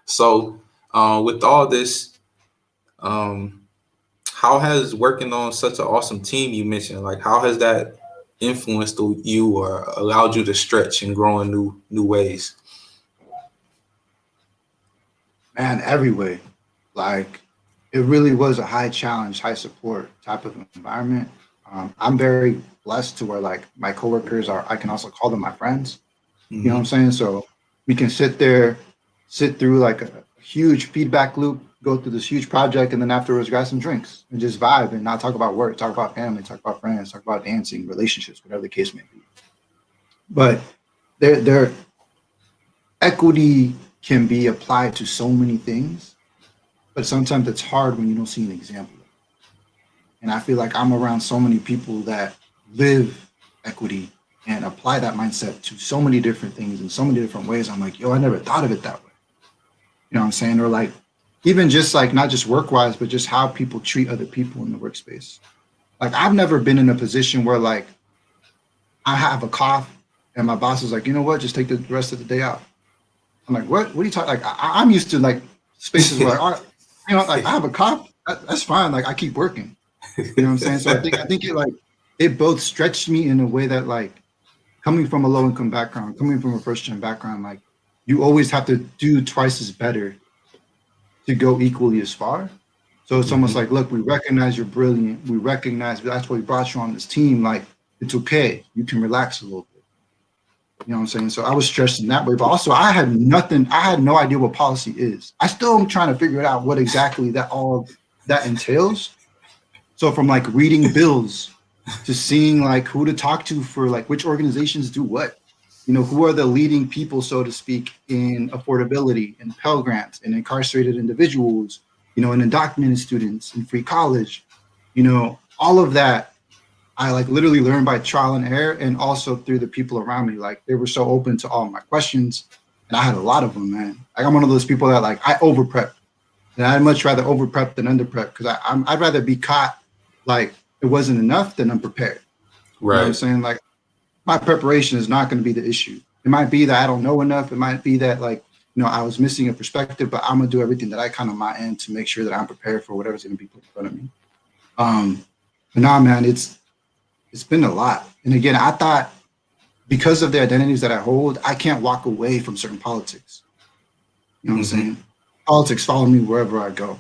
So, with all this, um, how has working on such an awesome team you mentioned, like how has that influenced you or allowed you to stretch and grow in new ways? Man, every way. Like it really was a high challenge, high support type of environment. I'm very blessed to where like my coworkers are, I can also call them my friends. You know what I'm Hmm. saying? So we can sit there, sit through like a huge feedback loop, go through this huge project, and then afterwards grab some drinks and just vibe and not talk about work, talk about family, talk about friends, talk about dancing, relationships, whatever the case may be. But their equity can be applied to so many things, but sometimes it's hard when you don't see an example. And I feel like I'm around so many people that live equity and apply that mindset to so many different things in so many different ways. I'm like, yo, I never thought of it that way. You know what I'm saying? Or like even just like not just work wise, but just how people treat other people in the workspace. Like I've never been in a position where like I have a cough and my boss is like, you know what, just take the rest of the day out. I'm like, what? What are you talking? Like I'm used to like spaces where like, all right, you know, like I have a cough, that's fine. Like I keep working. You know what I'm saying? So I think it like it both stretched me in a way that like coming from a low income background, coming from a first gen background, like you always have to do twice as better to go equally as far. So it's almost Hmm. like, look, we recognize you're brilliant. We recognize that's why we brought you on this team. Like it's okay. You can relax a little bit. You know what I'm saying? So I was stressed in that way, but also I had nothing. I had no idea what policy is. I still am trying to figure it out what exactly that all that entails. So from like reading bills to seeing like who to talk to for like which organizations do what. You know, who are the leading people, so to speak, in affordability and Pell Grants and incarcerated individuals, you know, and undocumented students and free college, you know, all of that I like literally learned by trial and error and also through the people around me. Like they were so open to all my questions. And I had a lot of them, man. Like I'm one of those people that like I over prep. And I'd much rather over prep than under prep because I'd rather be caught like it wasn't enough than unprepared. You know what I'm Right. saying? Like my preparation is not going to be the issue. It might be that I don't know enough. It might be that like, you know, I was missing a perspective, but I'm gonna do everything that I can on my end to make sure that I'm prepared for whatever's gonna be put in front of me. Um, but nah, man, it's been a lot. And again, I thought because of the identities that I hold, I can't walk away from certain politics. You know what I'm Hmm. saying? Politics follow me wherever I go.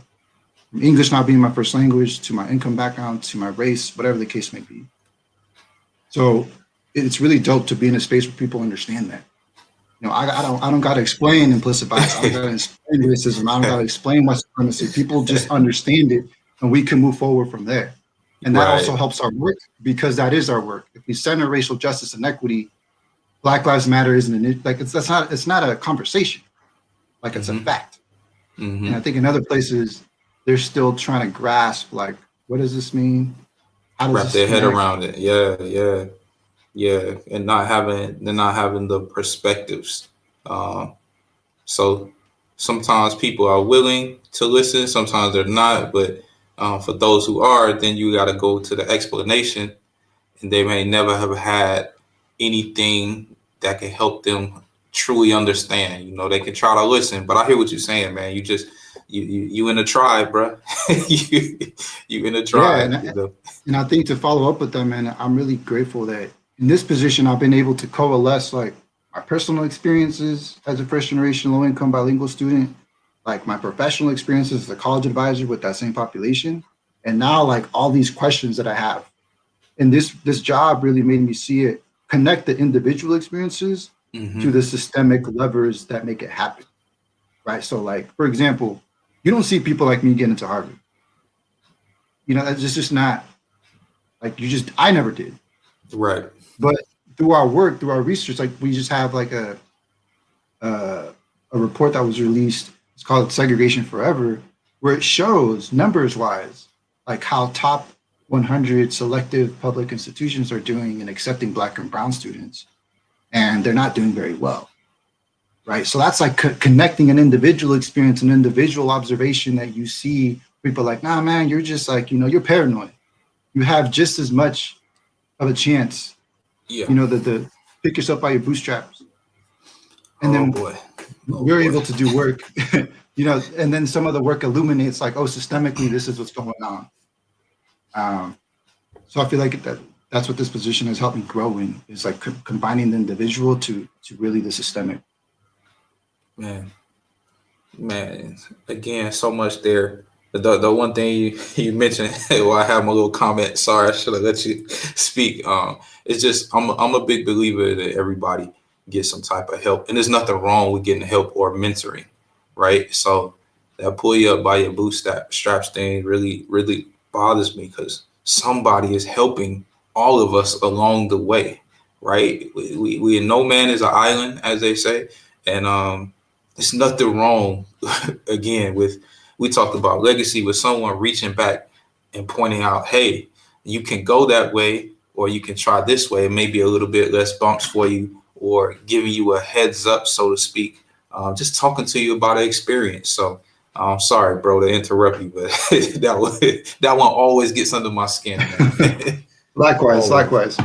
From English not being my first language to my income background to my race, whatever the case may be. So it's really dope to be in a space where people understand that. You know, I don't got to explain implicit bias. I don't got to explain racism. I don't got to explain white supremacy. People just understand it, and we can move forward from there. And that Right. also helps our work because that is our work. If we center racial justice and equity, Black Lives Matter isn't like it's not a conversation. Like it's a Hmm. fact. And I Hmm. think in other places they're still trying to grasp like what does this mean? How does Wrap this their head connect? around it. Yeah, yeah, yeah, and not having the perspectives. Um, so sometimes people are willing to listen, sometimes they're not. But for those who are, then you got to go to the explanation, and they may never have had anything that can help them truly understand. You know, they can try to listen, but I hear what you're saying, man. You just you in a tribe, bro. you you in a Yeah, tribe. You know. and I think to follow up with them, man, I'm really grateful that in this position I've been able to coalesce like my personal experiences as a first generation low income bilingual student, like my professional experiences as a college advisor with that same population, and now like all these questions that I have. And this job really made me see it connect the individual experiences to Hmm. the systemic levers that make it happen. Right. So like for example, you don't see people like me get into Harvard. You know, that's just not like you just I never did. Right. But through our work, through our research, like we just have like uh, a report that was released. It's called Segregation Forever, where it shows numbers wise, like how top 100 selective public institutions are doing in accepting Black and Brown students, and they're not doing very well. Right. So that's like connecting an individual experience, an individual observation that you see people like, nah, man, you're just like, you know, you're paranoid. You have just as much of a chance, Yeah. you know, the pick yourself by your bootstraps. And Oh then boy. Oh you're boy. able to do work, and then some of the work illuminates like, oh, systemically, this is what's going on. So I feel like that's what this position has helped me grow in, is like combining the individual to really the systemic. Man, man, again, so much there. The one thing you mentioned, well, I have my little comment. Sorry, I should have let you speak. It's just I'm a big believer that everybody gets some type of help, and there's nothing wrong with getting help or mentoring, right? So that pull you up by your bootstraps thing really bothers me because somebody is helping all of us along the way, right? We no man is an island, as they say, and there's nothing wrong again with we talked about legacy with someone reaching back and pointing out, hey, you can go that way or you can try this way, maybe a little bit less bumps for you, or giving you a heads up, so to speak, just talking to you about an experience. So I'm sorry, bro, to interrupt you, but that one always gets under my skin, man. Likewise, Always. likewise.